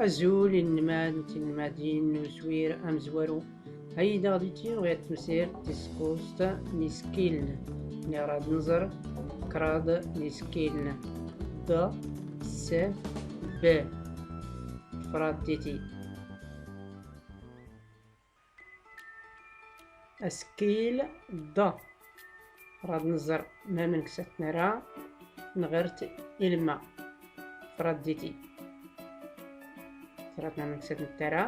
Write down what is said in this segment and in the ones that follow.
أزول النماد المدين نسوير أمزورو هيدا غادي غير تمسير تسكوستا نسكيلن نراد نزر كراد نسكيلن د س ب فرادتي أسكيل د راد نزر ما منكسات نرى نغرت إلما فرادتي فراتنا منكسات نترى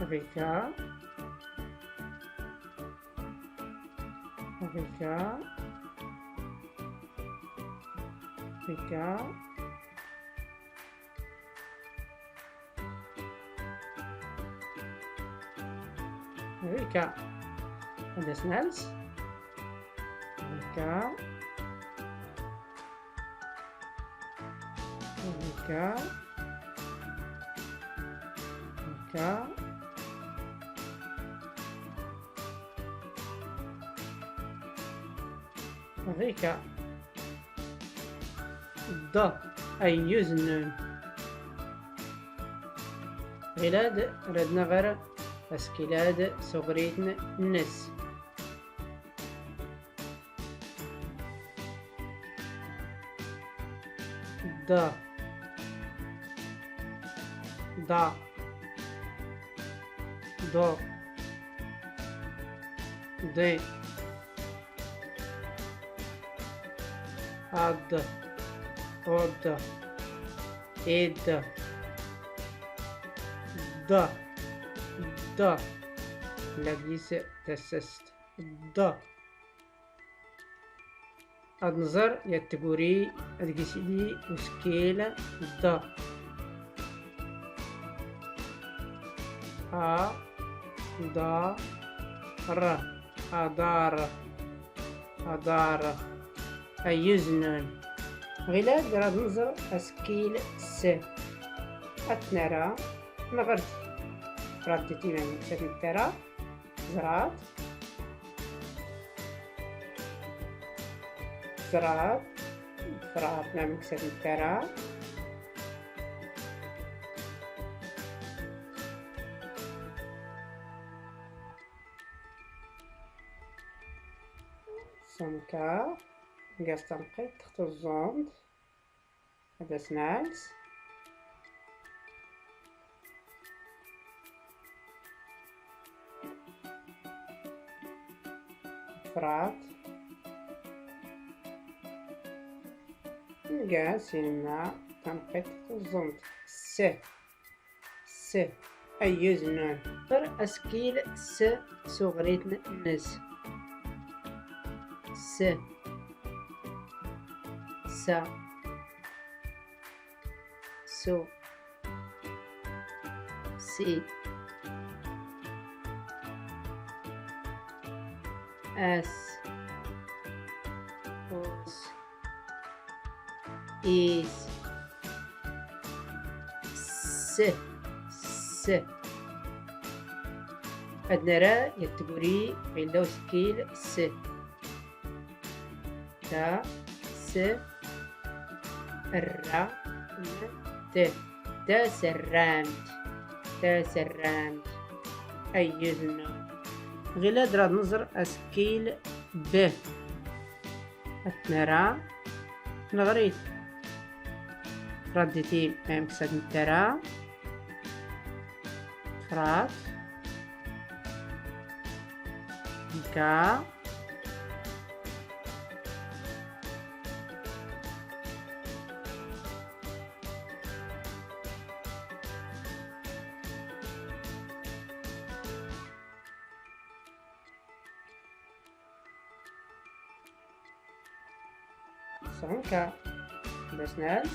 Rika Rika Rika Rika هذا سنالس Rika Rika Rika Rika د أي يزنون غلاد ردنا غير أسكيلاد صغريتنا النس د دا دو دي ad od ed da لقيس تسست دا أنظر يتقوري أدقسيلي وسكيلة دا أ دا ر أدار أدار أيزنون غلاد راد نظر أسكيل س أتنرى نغرت ردتي من سكن ترى زرات زرات زرات نعمل سكن ترى سمكة قاستنقيت تحت الزوند هذا سنالس فرات نقاس يلمع تنقيت تحت الزوند س أيزنون غير أسكيل س صغريتنا الناس س sa so si as os is س أدنرا يتقولي عندو سكيل س تا س تسرمت أيزنا غلاد راد نظر أسكيل ب أتنرى نغريت ردتي مكسد نترى فرات نكا سمكة بسناس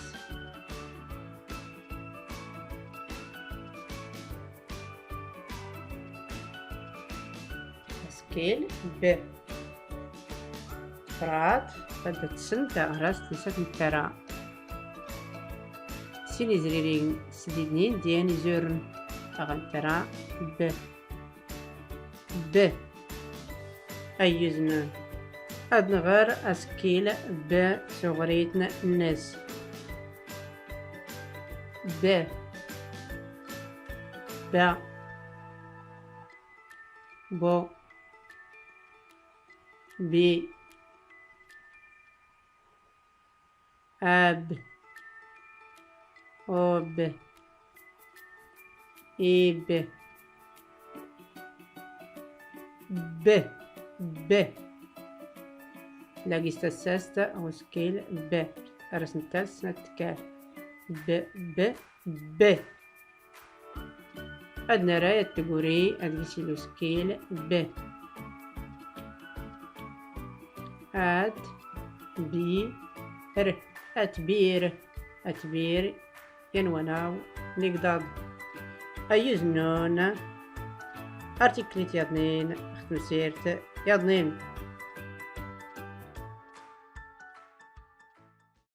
سكيل ب فرات بدت سنتا راس تسات نترى سيني زريرين سديدنين دياني زورن أغنترى ب أيزنون أد نغير أسكيل ب صغريتنا الناس. ب ب بو بي أب أوب إيب ب ب لاقي ستة أو سكيل ب رسم تاس نتكال ب ب ب أدنى راية تقوري أدقسي له سكيل ب أت بي ر أتبير أتبير ينوناو نقدر أيزنون أرتيكليت يضنين أختم سيرت يضنين